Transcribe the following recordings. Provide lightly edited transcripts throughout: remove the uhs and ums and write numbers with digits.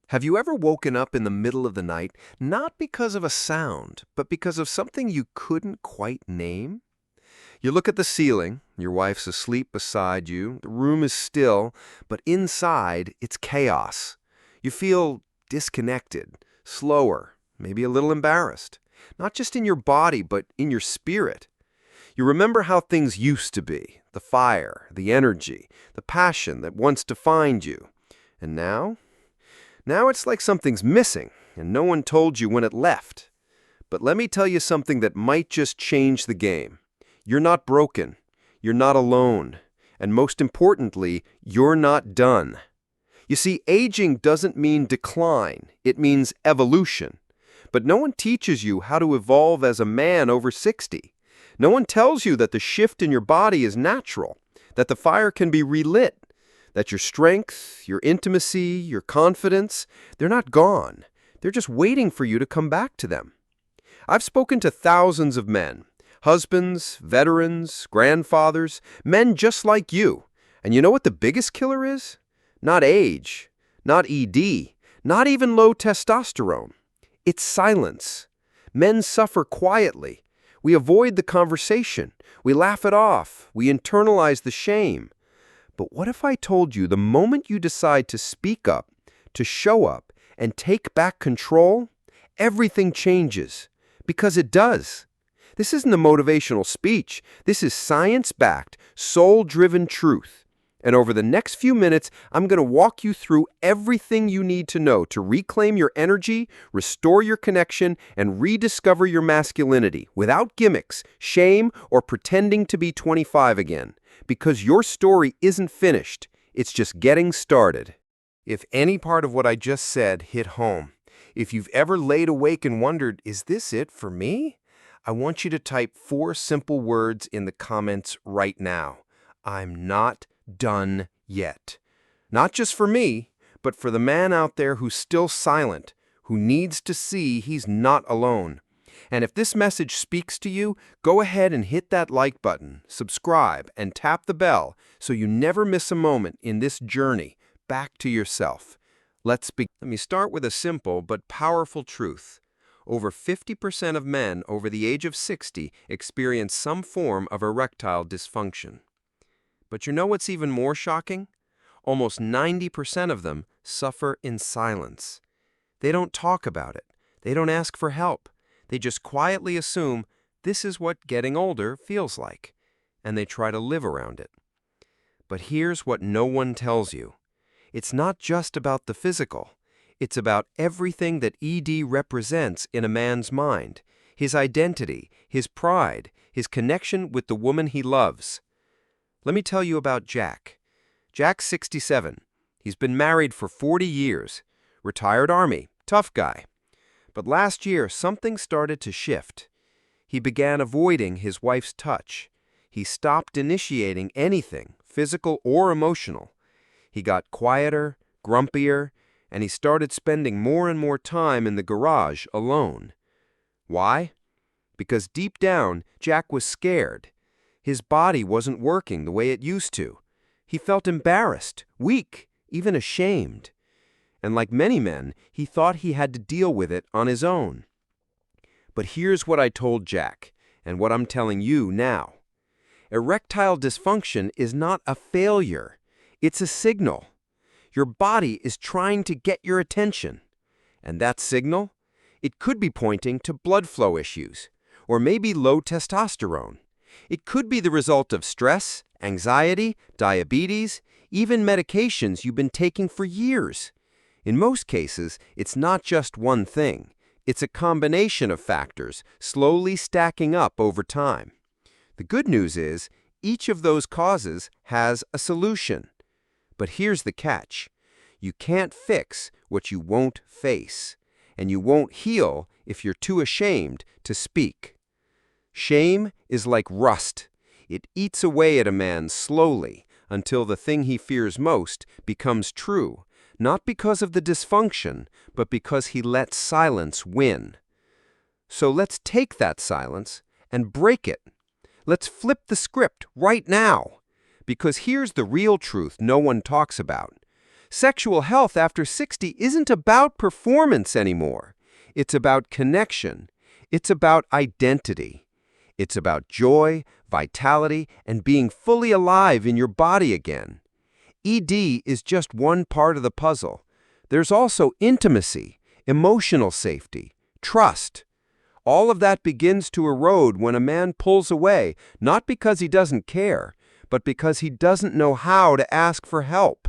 Have you ever woken up in the middle of the night, not because of a sound, but because of something you couldn't quite name? You look at the ceiling, your wife's asleep beside you, the room is still, but inside it's chaos. You feel disconnected, slower, maybe a little embarrassed, not just in your body, but in your spirit. You remember how things used to be, the fire, the energy, the passion that once defined you. And now? Now it's like something's missing, and no one told you when it left. But let me tell you something that might just change the game. You're not broken. You're not alone. And most importantly, you're not done. You see, aging doesn't mean decline. It means evolution. But no one teaches you how to evolve as a man over 60. No one tells you that the shift in your body is natural, that the fire can be relit, that your strength, your intimacy, your confidence, they're not gone. They're just waiting for you to come back to them. I've spoken to thousands of men, husbands, veterans, grandfathers, men just like you. And you know what the biggest killer is? Not age, not ED, not even low testosterone. It's silence. Men suffer quietly. We avoid the conversation. We laugh it off. We internalize the shame. But what if I told you the moment you decide to speak up, to show up, and take back control, everything changes? Because it does. This isn't a motivational speech. This is science-backed, soul-driven truth. And over the next few minutes, I'm going to walk you through everything you need to know to reclaim your energy, restore your connection, and rediscover your masculinity without gimmicks, shame, or pretending to be 25 again. Because your story isn't finished. It's just getting started. If any part of what I just said hit home, if you've ever laid awake and wondered, is this it for me? I want you to type 4 simple words in the comments right now. I'm not done yet. Not just for me, but for the man out there who's still silent, who needs to see he's not alone. And if this message speaks to you, go ahead and hit that like button, subscribe, and tap the bell so you never miss a moment in this journey back to yourself. Let me start with a simple but powerful truth. Over 50% of men over the age of 60 experience some form of erectile dysfunction. But you know what's even more shocking? Almost 90% of them suffer in silence. They don't talk about it. They don't ask for help. They just quietly assume this is what getting older feels like, and they try to live around it. But here's what no one tells you. It's not just about the physical. It's about everything that ED represents in a man's mind, his identity, his pride, his connection with the woman he loves. Let me tell you about Jack. Jack's 67. He's been married for 40 years. Retired Army. Tough guy. But last year, something started to shift. He began avoiding his wife's touch. He stopped initiating anything, physical or emotional. He got quieter, grumpier, and he started spending more and more time in the garage alone. Why? Because deep down, Jack was scared. His body wasn't working the way it used to. He felt embarrassed, weak, even ashamed. And like many men, he thought he had to deal with it on his own. But here's what I told Jack, and what I'm telling you now. Erectile dysfunction is not a failure. It's a signal. Your body is trying to get your attention. And that signal? It could be pointing to blood flow issues, or maybe low testosterone. It could be the result of stress, anxiety, diabetes, even medications you've been taking for years. In most cases, it's not just one thing. It's a combination of factors, slowly stacking up over time. The good news is, each of those causes has a solution. But here's the catch. You can't fix what you won't face, and you won't heal if you're too ashamed to speak. Shame is like rust. It eats away at a man slowly until the thing he fears most becomes true. Not because of the dysfunction, but because he lets silence win. So let's take that silence and break it. Let's flip the script right now. Because here's the real truth no one talks about. Sexual health after 60 isn't about performance anymore. It's about connection. It's about identity. It's about joy, vitality, and being fully alive in your body again. ED is just one part of the puzzle. There's also intimacy, emotional safety, trust. All of that begins to erode when a man pulls away, not because he doesn't care, but because he doesn't know how to ask for help.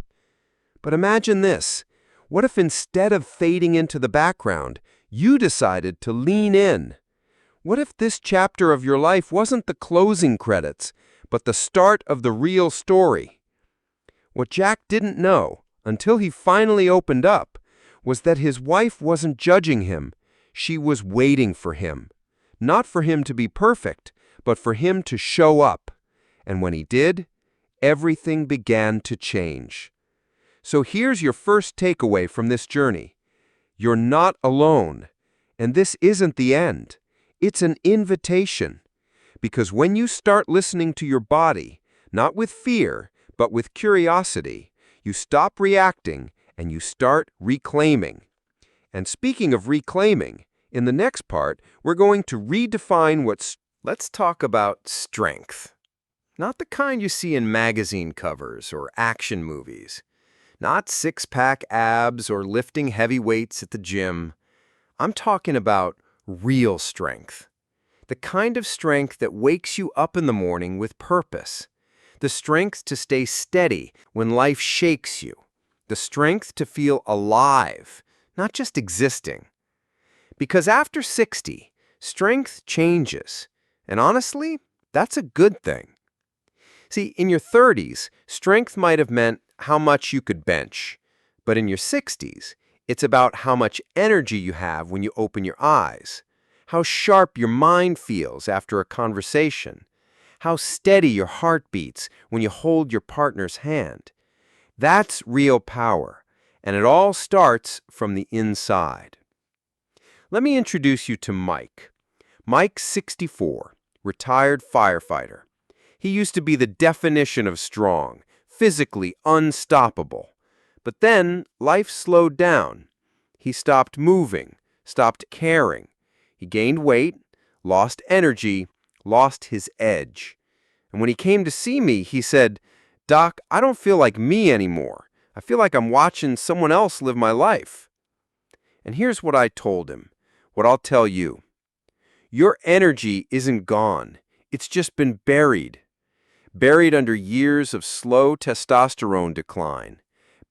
But imagine this. What if instead of fading into the background, you decided to lean in? What if this chapter of your life wasn't the closing credits, but the start of the real story? What Jack didn't know, until he finally opened up, was that his wife wasn't judging him. She was waiting for him. Not for him to be perfect, but for him to show up. And when he did, everything began to change. So here's your first takeaway from this journey. You're not alone. And this isn't the end. It's an invitation. Because when you start listening to your body, not with fear, but with curiosity, you stop reacting and you start reclaiming. And speaking of reclaiming, in the next part, we're going to redefine what's... Let's talk about strength. Not the kind you see in magazine covers or action movies. Not six-pack abs or lifting heavy weights at the gym. I'm talking about real strength. The kind of strength that wakes you up in the morning with purpose. The strength to stay steady when life shakes you. The strength to feel alive, not just existing. Because after 60, strength changes. And honestly, that's a good thing. See, in your 30s, strength might have meant how much you could bench. But in your 60s, it's about how much energy you have when you open your eyes, how sharp your mind feels after a conversation, how steady your heart beats when you hold your partner's hand. That's real power, and it all starts from the inside. Let me introduce you to Mike. Mike's 64, retired firefighter. He used to be the definition of strong, physically unstoppable. But then life slowed down. He stopped moving, stopped caring. He gained weight, lost energy, lost his edge. And when he came to see me, he said, "Doc, I don't feel like me anymore. I feel like I'm watching someone else live my life." And here's what I told him, what I'll tell you. Your energy isn't gone. It's just been buried. Buried under years of slow testosterone decline,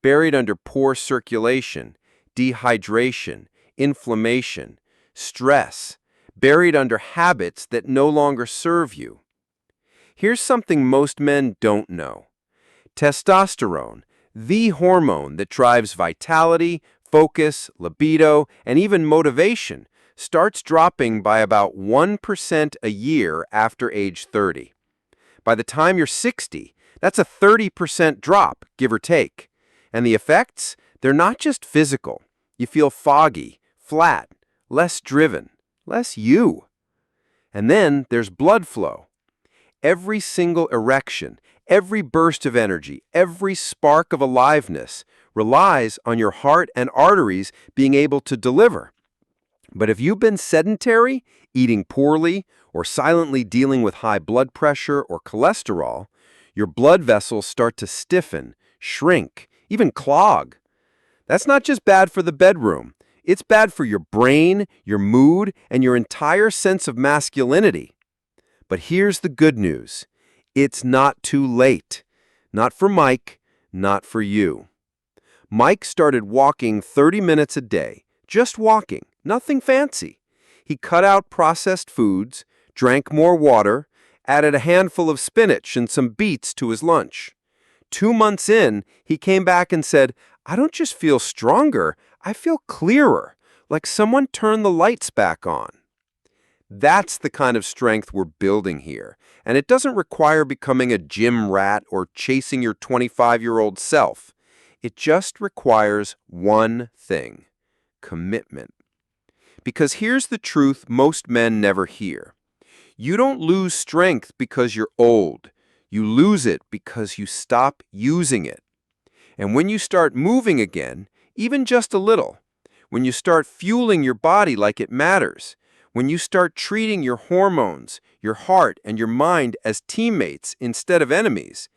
buried under poor circulation, dehydration, inflammation, stress, buried under habits that no longer serve you. Here's something most men don't know. Testosterone, the hormone that drives vitality, focus, libido, and even motivation, starts dropping by about 1% a year after age 30. By the time you're 60, that's a 30% drop, give or take. And the effects? They're not just physical. You feel foggy, flat, less driven, less you. And then there's blood flow. Every single erection, every burst of energy, every spark of aliveness relies on your heart and arteries being able to deliver. But if you've been sedentary, eating poorly, or silently dealing with high blood pressure or cholesterol, your blood vessels start to stiffen, shrink, even clog. That's not just bad for the bedroom. It's bad for your brain, your mood, and your entire sense of masculinity. But here's the good news. It's not too late. Not for Mike, not for you. Mike started walking 30 minutes a day, just walking, nothing fancy. He cut out processed foods, drank more water, added a handful of spinach and some beets to his lunch. 2 months in, he came back and said, "I don't just feel stronger, I feel clearer, like someone turned the lights back on." That's the kind of strength we're building here, and it doesn't require becoming a gym rat or chasing your 25-year-old self. It just requires one thing: commitment. Because here's the truth most men never hear. You don't lose strength because you're old. You lose it because you stop using it. And when you start moving again, even just a little, when you start fueling your body like it matters, when you start treating your hormones, your heart, and your mind as teammates instead of enemies,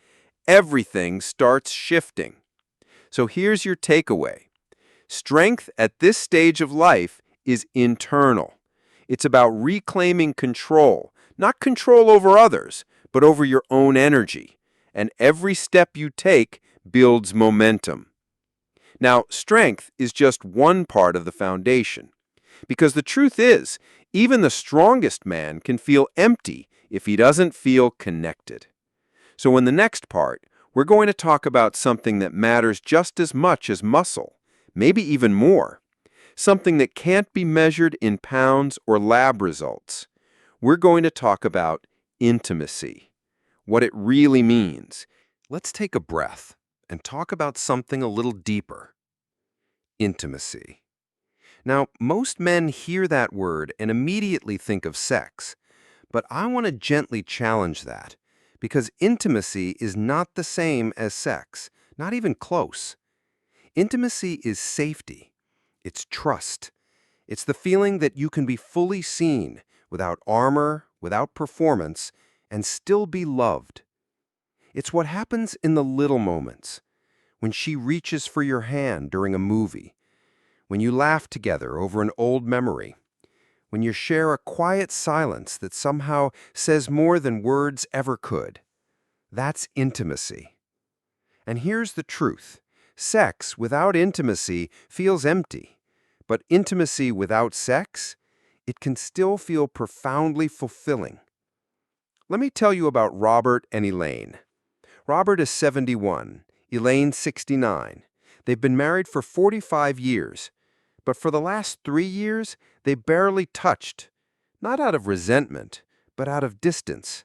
everything starts shifting. So here's your takeaway. Strength at this stage of life is internal. It's about reclaiming control, not control over others, but over your own energy. And every step you take builds momentum. Now, strength is just one part of the foundation. Because the truth is, even the strongest man can feel empty if he doesn't feel connected. So in the next part, we're going to talk about something that matters just as much as muscle, maybe even more. Something that can't be measured in pounds or lab results. We're going to talk about intimacy, what it really means. Let's take a breath and talk about something a little deeper. Intimacy. Now, most men hear that word and immediately think of sex, but I want to gently challenge that, because intimacy is not the same as sex, not even close. Intimacy is safety. It's trust. It's the feeling that you can be fully seen, without armor, without performance, and still be loved. It's what happens in the little moments, when she reaches for your hand during a movie, when you laugh together over an old memory, when you share a quiet silence that somehow says more than words ever could. That's intimacy. And here's the truth. Sex without intimacy feels empty, but intimacy without sex, it can still feel profoundly fulfilling. Let me tell you about Robert and Elaine. Robert is 71, Elaine 69. They've been married for 45 years, but for the last 3 years, they barely touched, not out of resentment, but out of distance.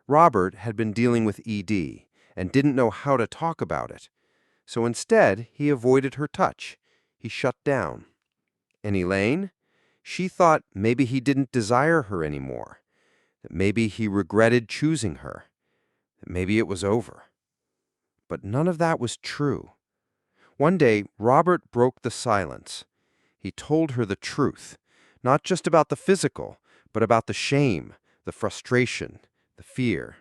Robert had been dealing with ED and didn't know how to talk about it. So instead, he avoided her touch. He shut down. And Elaine? She thought maybe he didn't desire her anymore, that maybe he regretted choosing her, that maybe it was over. But none of that was true. One day, Robert broke the silence. He told her the truth, not just about the physical, but about the shame, the frustration, the fear.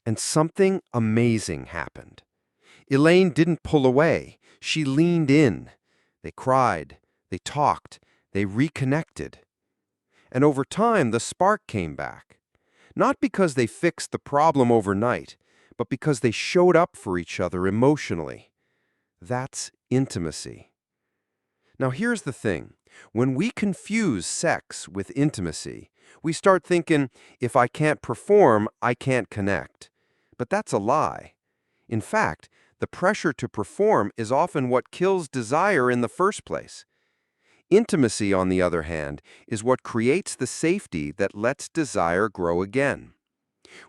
And something amazing happened. Elaine didn't pull away. She leaned in. They cried. They talked. They reconnected. And over time, the spark came back. Not because they fixed the problem overnight, but because they showed up for each other emotionally. That's intimacy. Now here's the thing. When we confuse sex with intimacy, we start thinking, if I can't perform, I can't connect. But that's a lie. In fact, the pressure to perform is often what kills desire in the first place. Intimacy, on the other hand, is what creates the safety that lets desire grow again.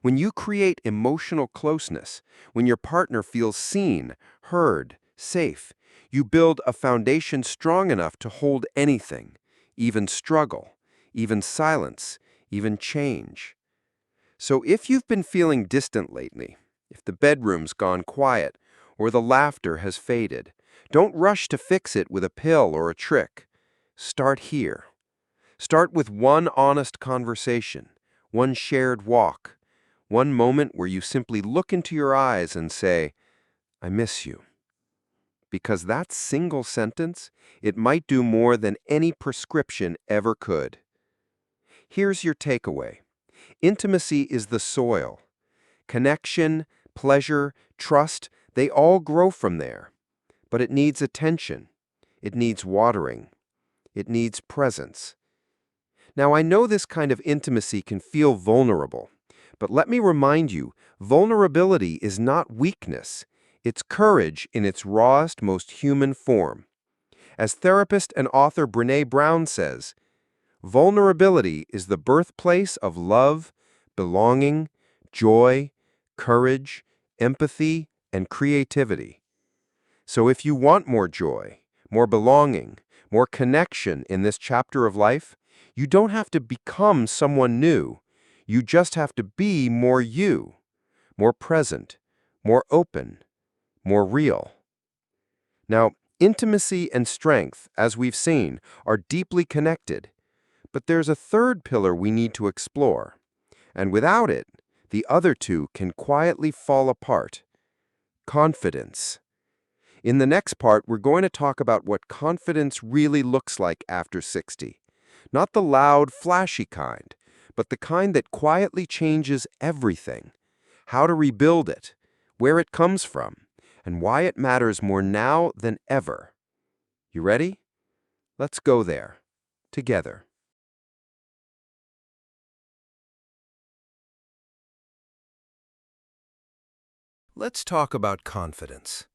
When you create emotional closeness, when your partner feels seen, heard, safe, you build a foundation strong enough to hold anything, even struggle, even silence, even change. So if you've been feeling distant lately, if the bedroom's gone quiet, or the laughter has faded, don't rush to fix it with a pill or a trick. Start here. Start with one honest conversation, one shared walk, one moment where you simply look into your eyes and say, I miss you. Because that single sentence, it might do more than any prescription ever could. Here's your takeaway. Intimacy is the soil. Connection, pleasure, trust, they all grow from there. But it needs attention. It needs watering. It needs presence. Now, I know this kind of intimacy can feel vulnerable, but let me remind you, vulnerability is not weakness. It's courage in its rawest, most human form. As therapist and author Brené Brown says, vulnerability is the birthplace of love, belonging, joy, courage, empathy, and creativity. So if you want more joy, more belonging, more connection in this chapter of life, you don't have to become someone new. You just have to be more you, more present, more open, more real. Now, intimacy and strength, as we've seen, are deeply connected. But there's a third pillar we need to explore. And without it, the other two can quietly fall apart. Confidence. In the next part, we're going to talk about what confidence really looks like after 60. Not the loud, flashy kind, but the kind that quietly changes everything. How to rebuild it, where it comes from, and why it matters more now than ever. You ready? Let's go there, together. Let's talk about confidence.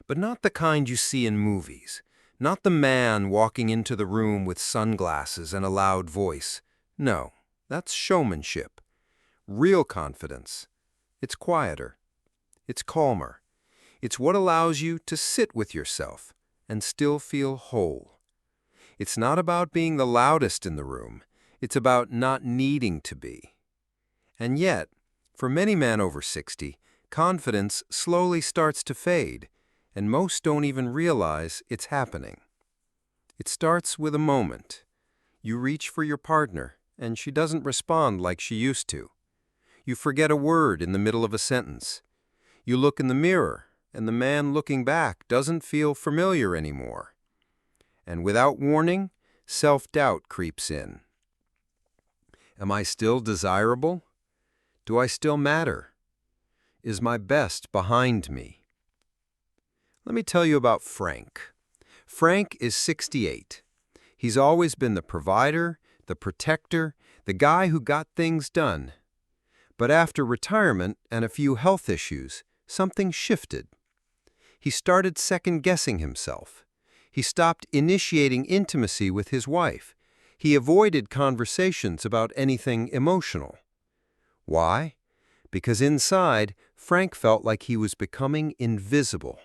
But not the kind you see in movies. Not the man walking into the room with sunglasses and a loud voice. No, that's showmanship. Real confidence. It's quieter. It's calmer. It's what allows you to sit with yourself and still feel whole. It's not about being the loudest in the room. It's about not needing to be. And yet, for many men over 60, confidence slowly starts to fade, and most don't even realize it's happening. It starts with a moment. You reach for your partner, and she doesn't respond like she used to. You forget a word in the middle of a sentence. You look in the mirror, and the man looking back doesn't feel familiar anymore. And without warning, self-doubt creeps in. Am I still desirable? Do I still matter? Is my best behind me? Let me tell you about Frank. Frank is 68. He's always been the provider, the protector, the guy who got things done. But after retirement and a few health issues, something shifted. He started second-guessing himself. He stopped initiating intimacy with his wife. He avoided conversations about anything emotional. Why? Because inside, Frank felt like he was becoming invisible.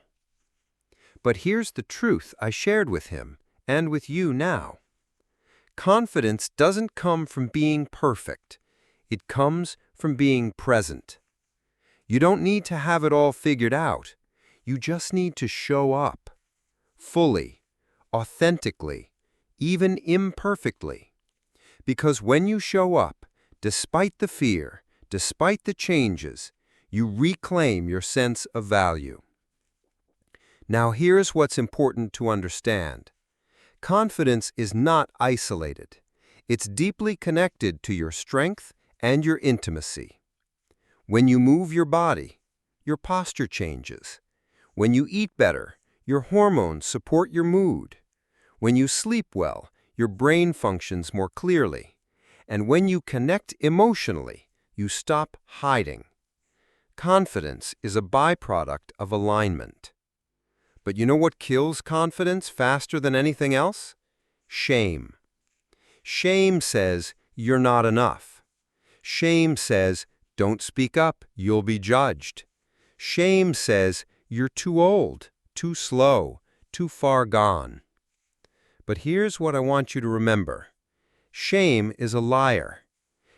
But here's the truth I shared with him, and with you now. Confidence doesn't come from being perfect. It comes from being present. You don't need to have it all figured out. You just need to show up. Fully, authentically, even imperfectly. Because when you show up, despite the fear, despite the changes, you reclaim your sense of value. Now here's what's important to understand. Confidence is not isolated. It's deeply connected to your strength and your intimacy. When you move your body, your posture changes. When you eat better, your hormones support your mood. When you sleep well, your brain functions more clearly. And when you connect emotionally, you stop hiding. Confidence is a byproduct of alignment. But you know what kills confidence faster than anything else? Shame. Shame says you're not enough. Shame says don't speak up, you'll be judged. Shame says you're too old, too slow, too far gone. But here's what I want you to remember. Shame is a liar,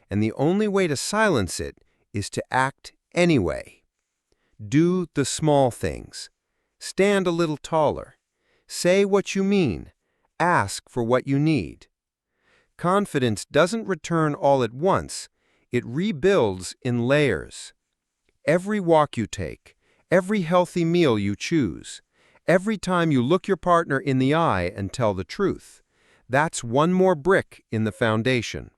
and the only way to silence it is to act anyway. Do the small things. Stand a little taller. Say what you mean. Ask for what you need. Confidence doesn't return all at once. It rebuilds in layers. Every walk you take, every healthy meal you choose, every time you look your partner in the eye and tell the truth, that's one more brick in the foundation.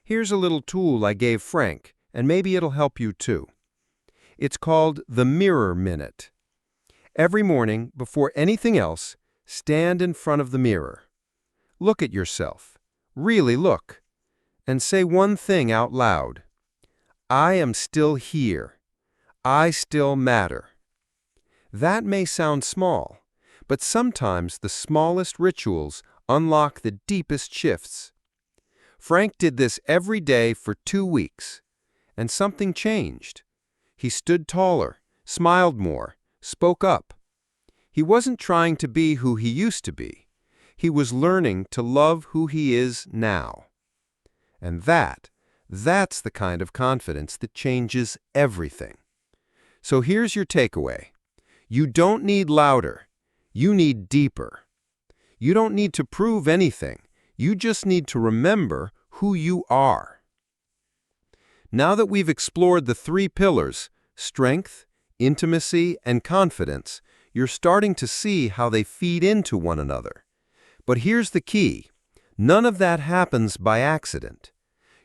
Here's a little tool I gave Frank, and maybe it'll help you too. It's called the Mirror Minute. Every morning, before anything else, stand in front of the mirror. Look at yourself. Really look. And say one thing out loud. I am still here. I still matter. That may sound small, but sometimes the smallest rituals unlock the deepest shifts. Frank did this every day for 2 weeks, and something changed. He stood taller, smiled more, spoke up. He wasn't trying to be who he used to be. He was learning to love who he is now. And that's the kind of confidence that changes everything. So here's your takeaway. You don't need louder. You need deeper. You don't need to prove anything. You just need to remember who you are. Now that we've explored the three pillars, strength, intimacy, and confidence, you're starting to see how they feed into one another. But here's the key. None of that happens by accident.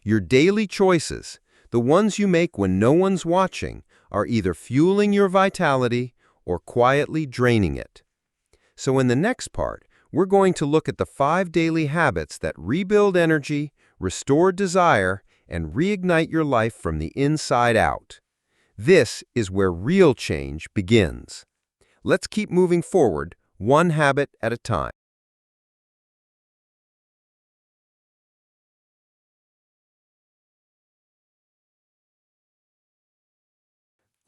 Your daily choices, the ones you make when no one's watching, are either fueling your vitality or quietly draining it. So in the next part, we're going to look at the 5 daily habits that rebuild energy, restore desire, and reignite your life from the inside out. This is where real change begins. Let's keep moving forward, one habit at a time.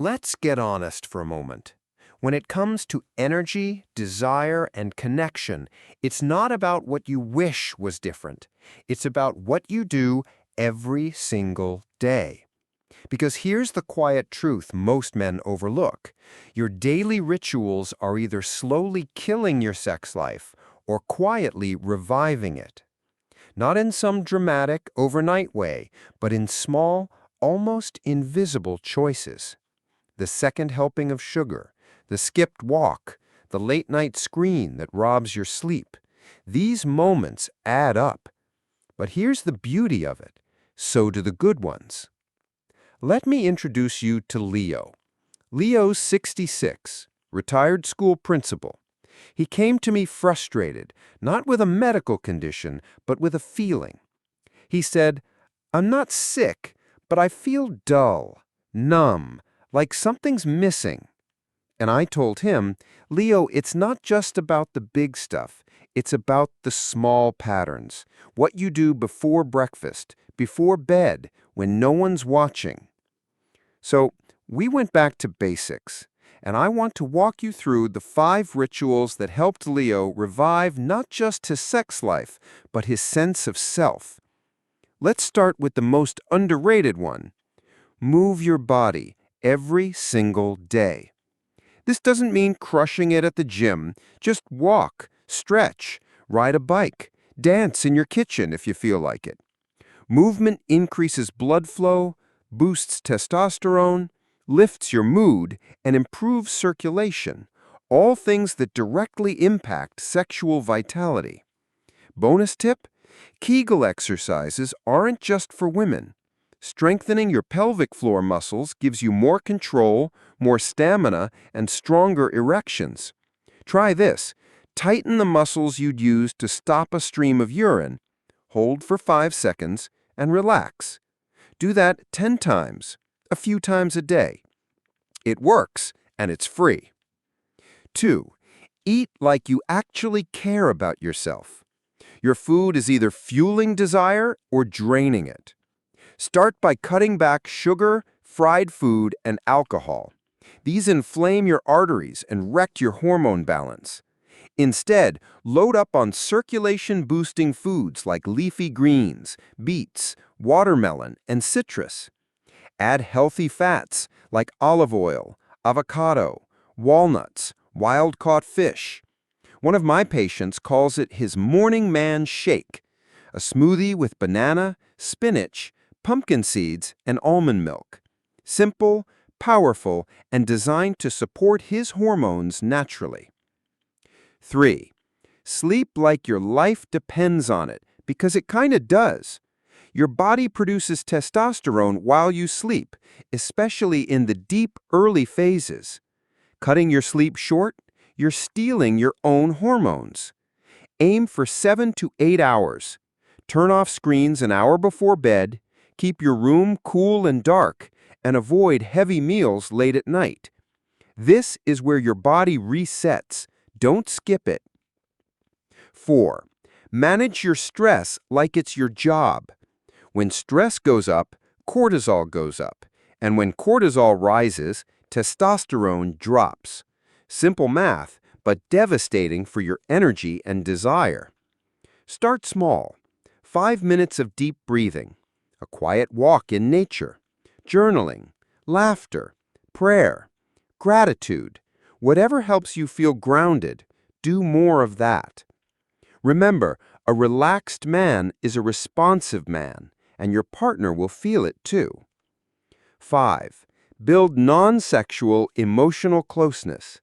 Let's get honest for a moment. When it comes to energy, desire, and connection, it's not about what you wish was different. It's about what you do every single day. Because here's the quiet truth most men overlook. Your daily rituals are either slowly killing your sex life or quietly reviving it. Not in some dramatic, overnight way, but in small, almost invisible choices. The second helping of sugar, the skipped walk, the late-night screen that robs your sleep. These moments add up. But here's the beauty of it. So do the good ones. Let me introduce you to Leo. Leo's 66, retired school principal. He came to me frustrated, not with a medical condition, but with a feeling. He said, "I'm not sick, but I feel dull, numb, like something's missing." And I told him, "Leo, it's not just about the big stuff. It's about the small patterns. What you do before breakfast, before bed, when no one's watching." So we went back to basics, and I want to walk you through the 5 rituals that helped Leo revive not just his sex life, but his sense of self. Let's start with the most underrated one. Move your body every single day. This doesn't mean crushing it at the gym. Just walk, stretch, ride a bike, dance in your kitchen if you feel like it. Movement increases blood flow, boosts testosterone, lifts your mood, and improves circulation, all things that directly impact sexual vitality. Bonus tip: Kegel exercises aren't just for women. Strengthening your pelvic floor muscles gives you more control, more stamina, and stronger erections. Try this. Tighten the muscles you'd use to stop a stream of urine. Hold for 5 seconds and relax. Do that 10 times, a few times a day. It works, and it's free. 2. Eat like you actually care about yourself. Your food is either fueling desire or draining it. Start by cutting back sugar, fried food, and alcohol. These inflame your arteries and wreck your hormone balance. Instead, load up on circulation-boosting foods like leafy greens, beets, watermelon, and citrus. Add healthy fats like olive oil, avocado, walnuts, wild-caught fish. One of my patients calls it his morning man shake, a smoothie with banana, spinach, pumpkin seeds, and almond milk. Simple, powerful, and designed to support his hormones naturally. 3. Sleep like your life depends on it, because it kinda does. Your body produces testosterone while you sleep, especially in the deep, early phases. Cutting your sleep short, you're stealing your own hormones. Aim for 7 to 8 hours. Turn off screens an hour before bed, keep your room cool and dark, and avoid heavy meals late at night. This is where your body resets. Don't skip it. 4. Manage your stress like it's your job. When stress goes up, cortisol goes up. And when cortisol rises, testosterone drops. Simple math, but devastating for your energy and desire. Start small. 5 minutes of deep breathing, a quiet walk in nature, journaling, laughter, prayer, gratitude, whatever helps you feel grounded. do more of that. Remember, a relaxed man is a responsive man, and your partner will feel it too. 5. Build non-sexual emotional closeness.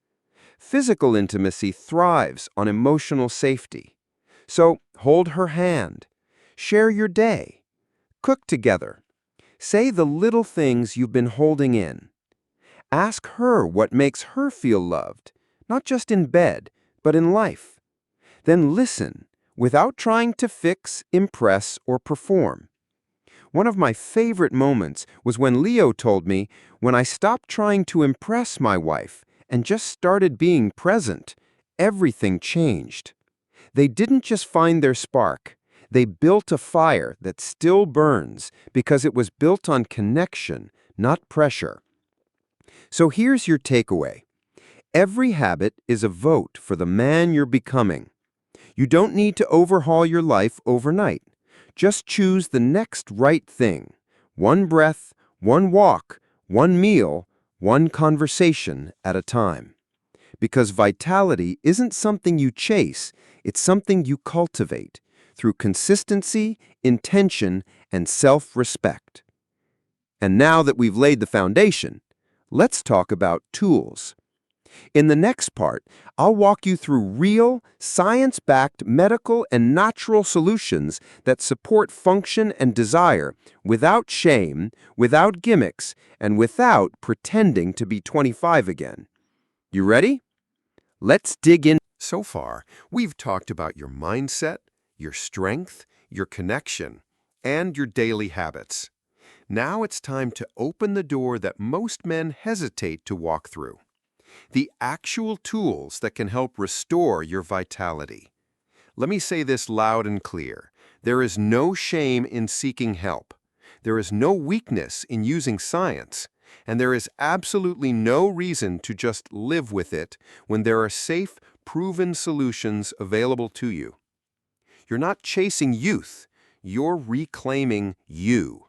Physical intimacy thrives on emotional safety. So hold her hand. Share your day. Cook together. Say the little things you've been holding in. Ask her what makes her feel loved, not just in bed, but in life. Then listen, without trying to fix, impress, or perform. One of my favorite moments was when Leo told me, when I stopped trying to impress my wife and just started being present, everything changed. They didn't just find their spark. They built a fire that still burns because it was built on connection, not pressure. So here's your takeaway. Every habit is a vote for the man you're becoming. You don't need to overhaul your life overnight. Just choose the next right thing. One breath, one walk, one meal, one conversation at a time. Because vitality isn't something you chase, it's something you cultivate through consistency, intention, and self-respect. And now that we've laid the foundation, let's talk about tools. In the next part, I'll walk you through real, science-backed medical and natural solutions that support function and desire without shame, without gimmicks, and without pretending to be 25 again. You ready? Let's dig in. So far, we've talked about your mindset, your strength, your connection, and your daily habits. Now it's time to open the door that most men hesitate to walk through. The actual tools that can help restore your vitality. Let me say this loud and clear. There is no shame in seeking help. There is no weakness in using science. And there is absolutely no reason to just live with it when there are safe, proven solutions available to you. You're not chasing youth. You're reclaiming you.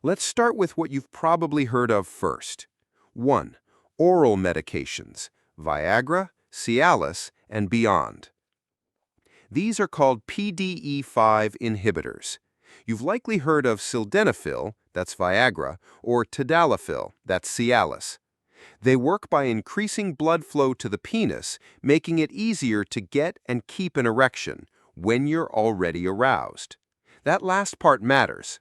Let's start with what you've probably heard of first. 1. Oral medications, Viagra, Cialis, and beyond. These are called PDE5 inhibitors. You've likely heard of sildenafil, that's Viagra, or tadalafil, that's Cialis. They work by increasing blood flow to the penis, making it easier to get and keep an erection when you're already aroused. That last part matters.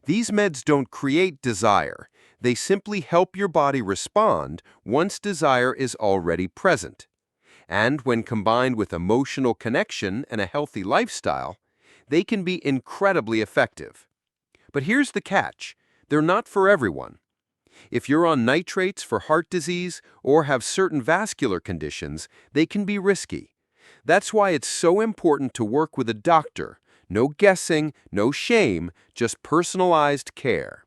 These meds don't create desire. They simply help your body respond once desire is already present. And when combined with emotional connection and a healthy lifestyle, they can be incredibly effective. But here's the catch. They're not for everyone. If you're on nitrates for heart disease or have certain vascular conditions, they can be risky. That's why it's so important to work with a doctor. No guessing, no shame, just personalized care.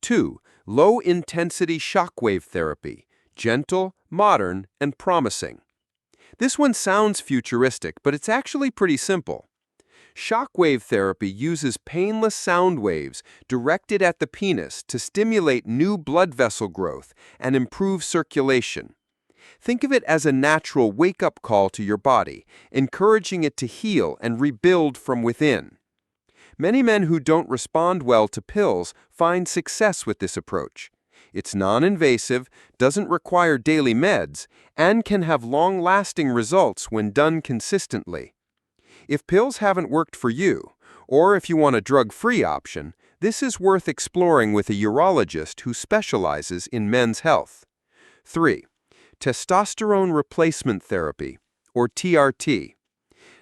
2. Low-intensity shockwave therapy. Gentle, modern, and promising. This one sounds futuristic, but it's actually pretty simple. Shockwave therapy uses painless sound waves directed at the penis to stimulate new blood vessel growth and improve circulation. Think of it as a natural wake-up call to your body, encouraging it to heal and rebuild from within. Many men who don't respond well to pills find success with this approach. It's non-invasive, doesn't require daily meds, and can have long-lasting results when done consistently. If pills haven't worked for you, or if you want a drug-free option, this is worth exploring with a urologist who specializes in men's health. 3. Testosterone replacement therapy, or TRT.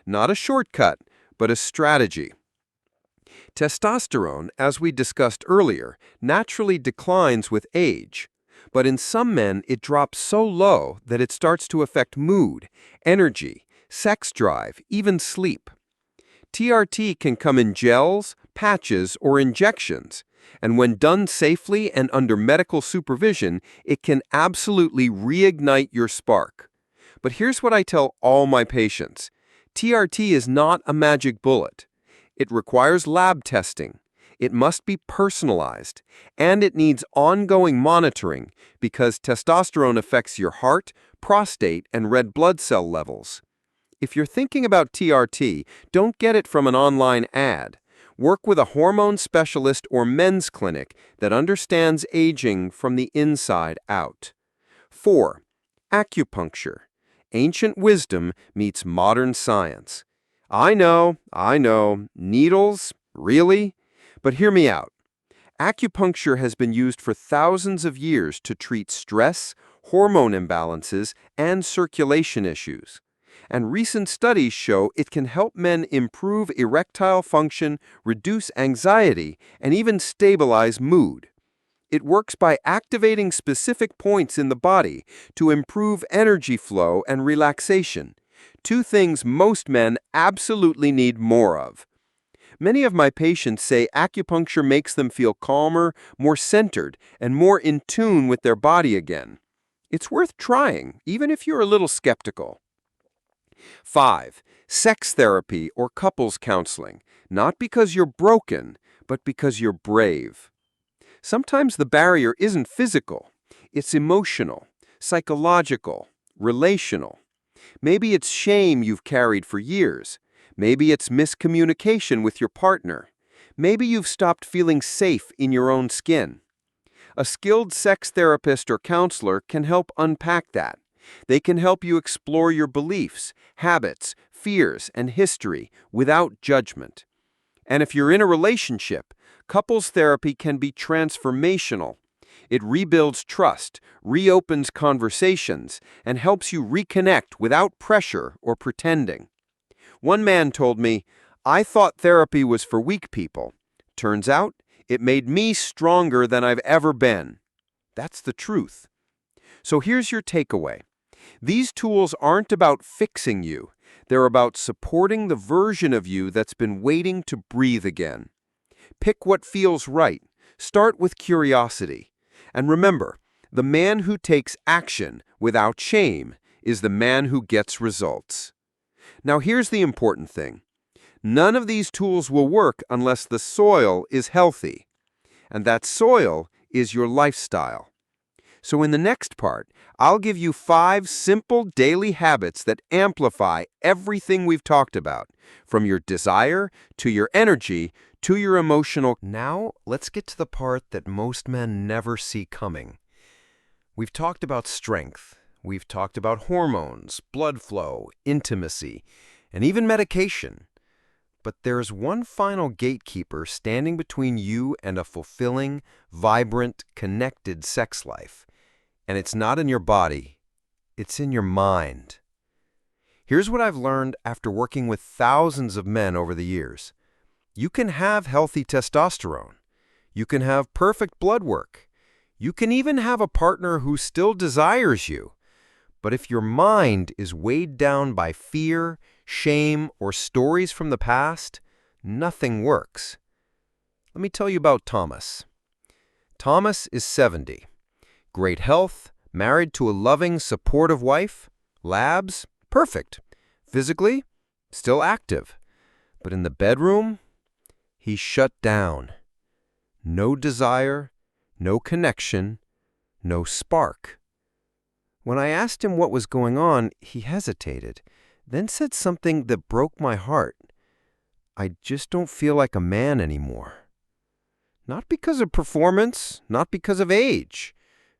Not a shortcut, but a strategy. Testosterone, as we discussed earlier, naturally declines with age. But in some men, it drops so low that it starts to affect mood, energy, sex drive, even sleep. TRT can come in gels, patches, or injections, and when done safely and under medical supervision, it can absolutely reignite your spark. But here's what I tell all my patients. TRT is not a magic bullet. It requires lab testing. It must be personalized, and it needs ongoing monitoring because testosterone affects your heart, prostate, and red blood cell levels. If you're thinking about TRT, don't get it from an online ad. Work with a hormone specialist or men's clinic that understands aging from the inside out. 4. Acupuncture. Ancient wisdom meets modern science. I know, needles? Really? But hear me out. Acupuncture has been used for thousands of years to treat stress, hormone imbalances, and circulation issues. And recent studies show it can help men improve erectile function, reduce anxiety, and even stabilize mood. It works by activating specific points in the body to improve energy flow and relaxation, two things most men absolutely need more of. Many of my patients say acupuncture makes them feel calmer, more centered, and more in tune with their body again. It's worth trying, even if you're a little skeptical. 5. Sex therapy or couples counseling, not because you're broken, but because you're brave. Sometimes the barrier isn't physical, it's emotional, psychological, relational. Maybe it's shame you've carried for years. Maybe it's miscommunication with your partner. Maybe you've stopped feeling safe in your own skin. A skilled sex therapist or counselor can help unpack that. They can help you explore your beliefs, habits, fears, and history without judgment. And if you're in a relationship, couples therapy can be transformational. It rebuilds trust, reopens conversations, and helps you reconnect without pressure or pretending. One man told me, "I thought therapy was for weak people. Turns out, it made me stronger than I've ever been." That's the truth. So here's your takeaway. These tools aren't about fixing you. They're about supporting the version of you that's been waiting to breathe again. Pick what feels right. Start with curiosity. And remember, the man who takes action without shame is the man who gets results. Now here's the important thing. None of these tools will work unless the soil is healthy. And that soil is your lifestyle. So in the next part, I'll give you 5 simple daily habits that amplify everything we've talked about, from your desire to your energy to your emotional. Now, let's get to the part that most men never see coming. We've talked about strength. We've talked about hormones, blood flow, intimacy, and even medication. But there's one final gatekeeper standing between you and a fulfilling, vibrant, connected sex life. And it's not in your body, it's in your mind. Here's what I've learned after working with thousands of men over the years. You can have healthy testosterone. You can have perfect blood work. You can even have a partner who still desires you. But if your mind is weighed down by fear, shame, or stories from the past, nothing works. Let me tell you about Thomas. Thomas is 70. Great health, married to a loving, supportive wife. Labs, perfect. Physically, still active. But in the bedroom, he's shut down. No desire, no connection, no spark. When I asked him what was going on, he hesitated, then said something that broke my heart. "I just don't feel like a man anymore." Not because of performance, not because of age,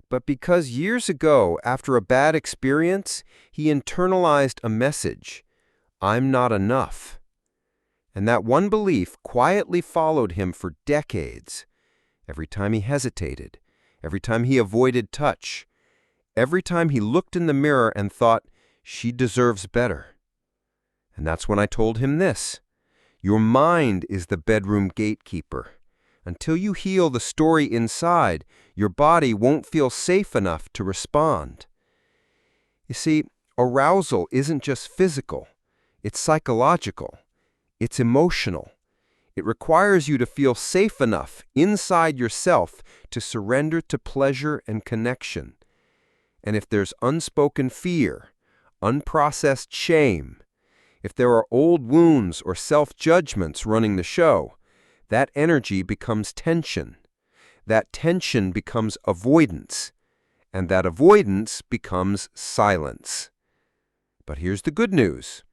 but because years ago, after a bad experience, he internalized a message: "I'm not enough." And that one belief quietly followed him for decades. Every time he hesitated, every time he avoided touch, every time he looked in the mirror and thought, "She deserves better." And that's when I told him this: your mind is the bedroom gatekeeper. Until you heal the story inside, your body won't feel safe enough to respond. You see, arousal isn't just physical, it's psychological, it's emotional. It requires you to feel safe enough inside yourself to surrender to pleasure and connection. And if there's unspoken fear, unprocessed shame, if there are old wounds or self-judgments running the show, that energy becomes tension. That tension becomes avoidance. And that avoidance becomes silence. But here's the good news.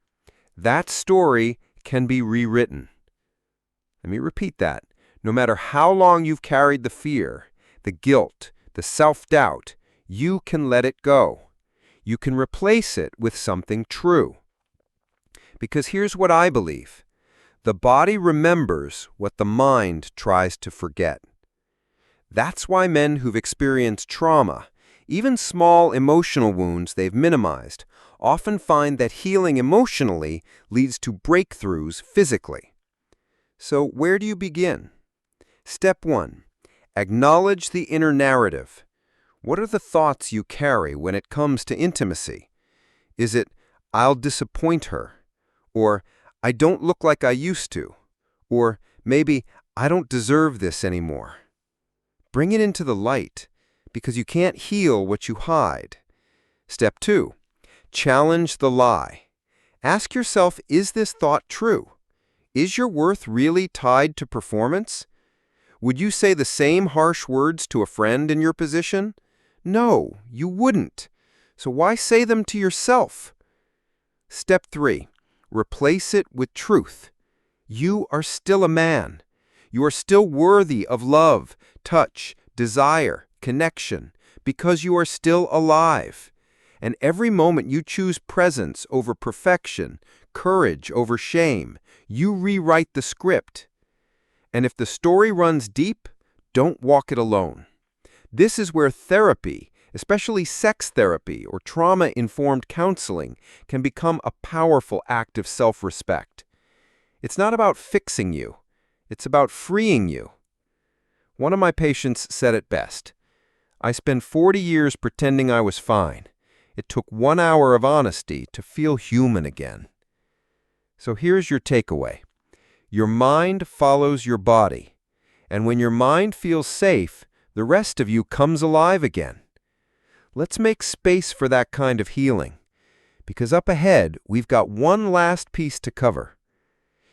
That story can be rewritten. Let me repeat that. No matter how long you've carried the fear, the guilt, the self-doubt, you can let it go. You can replace it with something true. Because here's what I believe. The body remembers what the mind tries to forget. That's why men who've experienced trauma, even small emotional wounds they've minimized, often find that healing emotionally leads to breakthroughs physically. So where do you begin? Step 1. Acknowledge the inner narrative. What are the thoughts you carry when it comes to intimacy? Is it, I'll disappoint her? Or, I don't look like I used to? Or, maybe, I don't deserve this anymore? Bring it into the light, because you can't heal what you hide. Step 2. Challenge the lie. Ask yourself, is this thought true? Is your worth really tied to performance? Would you say the same harsh words to a friend in your position? No, you wouldn't. So why say them to yourself? Step 3. Replace it with truth. You are still a man. You are still worthy of love, touch, desire, connection, because you are still alive. And every moment you choose presence over perfection, courage over shame, you rewrite the script. And if the story runs deep, don't walk it alone. This is where therapy, especially sex therapy or trauma-informed counseling, can become a powerful act of self-respect. It's not about fixing you. It's about freeing you. One of my patients said it best. I spent 40 years pretending I was fine. It took 1 hour of honesty to feel human again. So here's your takeaway. Your mind follows your body. And when your mind feels safe, the rest of you comes alive again. Let's make space for that kind of healing. Because up ahead, we've got one last piece to cover.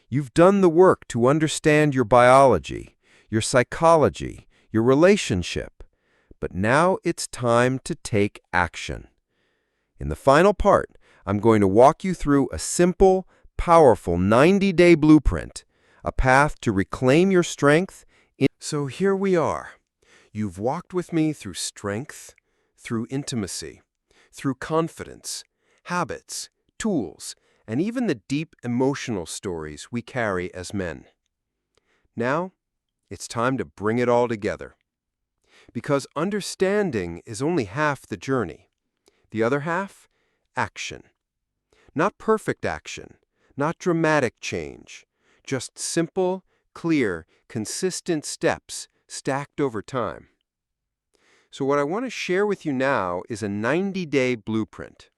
You've done the work to understand your biology, your psychology, your relationship. But now it's time to take action. In the final part, I'm going to walk you through a simple, powerful 90-day blueprint, a path to reclaim your strength. So here we are. You've walked with me through strength, through intimacy, through confidence, habits, tools, and even the deep emotional stories we carry as men. Now, it's time to bring it all together. Because understanding is only half the journey. The other half? Action. Not perfect action, not dramatic change, just simple, clear, consistent steps stacked over time. So what I want to share with you now is a 90-day blueprint,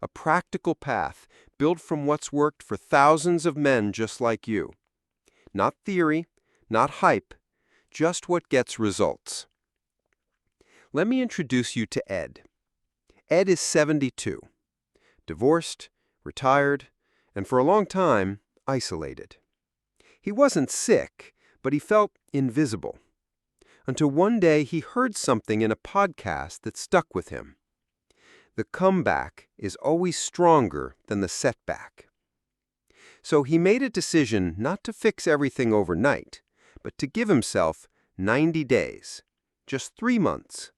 a practical path built from what's worked for thousands of men just like you. Not theory, not hype, just what gets results. Let me introduce you to Ed. Ed is 72, divorced, retired, and for a long time, isolated. He wasn't sick, but he felt invisible. Until one day he heard something in a podcast that stuck with him. The comeback is always stronger than the setback. So he made a decision not to fix everything overnight, but to give himself 90 days, just 3 months,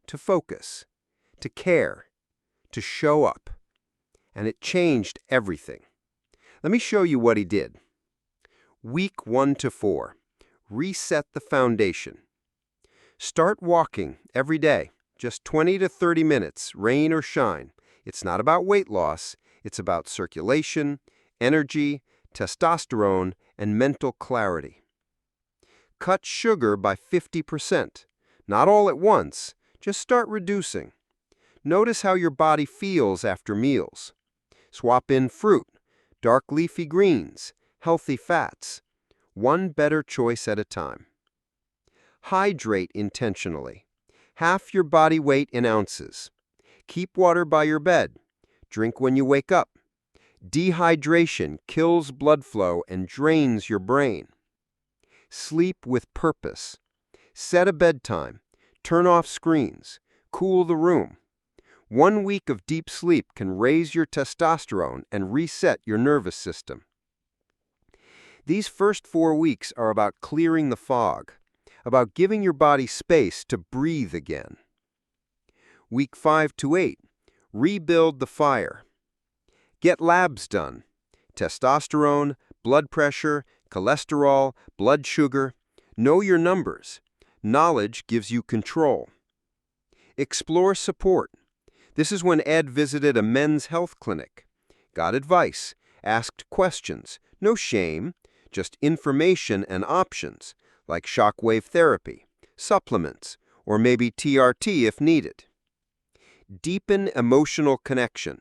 to focus, to care, to show up. And it changed everything. Let me show you what he did. Week 1 to 4. Reset the foundation. Start walking every day, just 20 to 30 minutes, rain or shine. It's not about weight loss. It's about circulation, energy, testosterone, and mental clarity. Cut sugar by 50%. Not all at once. Just start reducing. Notice how your body feels after meals. Swap in fruit, dark leafy greens, healthy fats. One better choice at a time. Hydrate intentionally. Half your body weight in ounces. Keep water by your bed. Drink when you wake up. Dehydration kills blood flow and drains your brain. Sleep with purpose. Set a bedtime. Turn off screens. Cool the room. 1 week of deep sleep can raise your testosterone and reset your nervous system. These first 4 weeks are about clearing the fog, about giving your body space to breathe again. Week 5 to 8, rebuild the fire. Get labs done. Testosterone, blood pressure, cholesterol, blood sugar. Know your numbers. Knowledge gives you control. Explore support. This is when Ed visited a men's health clinic. Got advice, asked questions, no shame, just information and options, like shockwave therapy, supplements, or maybe TRT if needed. Deepen emotional connection.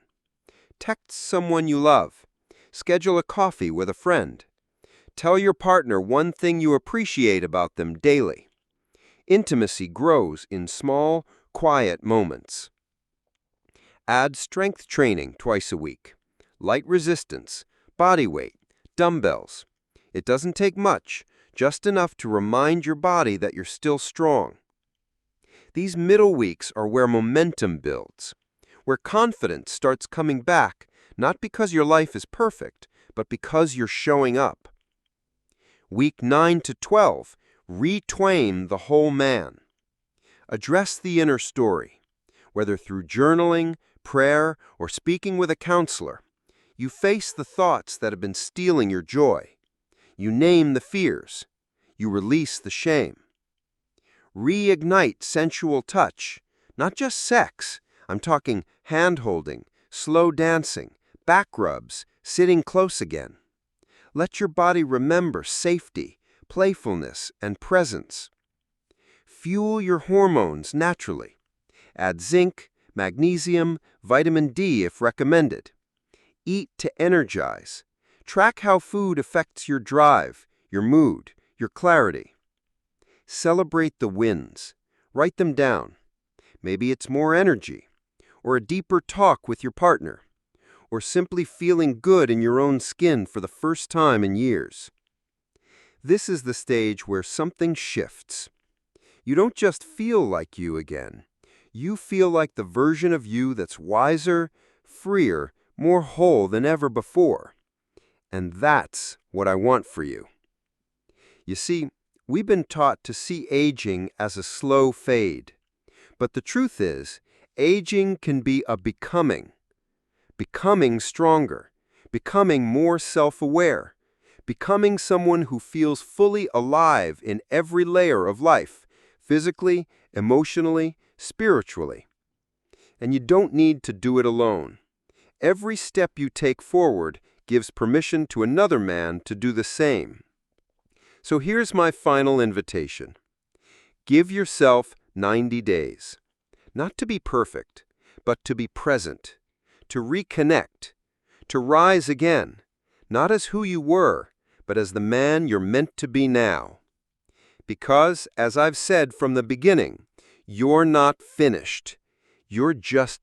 Text someone you love. Schedule a coffee with a friend. Tell your partner one thing you appreciate about them daily. Intimacy grows in small, quiet moments. Add strength training twice a week. Light resistance, body weight, dumbbells. It doesn't take much, just enough to remind your body that you're still strong. These middle weeks are where momentum builds, where confidence starts coming back, not because your life is perfect, but because you're showing up. Week 9 to 12, retwain the whole man. Address the inner story, whether through journaling, prayer, or speaking with a counselor. You face the thoughts that have been stealing your joy. You name the fears. You release the shame. Reignite sensual touch, not just sex. I'm talking hand-holding, slow dancing, back rubs, sitting close again. Let your body remember safety, playfulness, and presence. Fuel your hormones naturally. Add zinc, magnesium, vitamin D if recommended. Eat to energize. Track how food affects your drive, your mood, your clarity. Celebrate the wins. Write them down. Maybe it's more energy, or a deeper talk with your partner, or simply feeling good in your own skin for the first time in years. This is the stage where something shifts. You don't just feel like you again. You feel like the version of you that's wiser, freer, more whole than ever before. And that's what I want for you. You see, we've been taught to see aging as a slow fade. But the truth is, aging can be a becoming. Becoming stronger, becoming more self-aware, becoming someone who feels fully alive in every layer of life, physically, emotionally, spiritually. And you don't need to do it alone. Every step you take forward gives permission to another man to do the same. So here's my final invitation. Give yourself 90 days. Not to be perfect, but to be present, to reconnect, to rise again, not as who you were, but as the man you're meant to be now. Because, as I've said from the beginning, you're not finished. You're just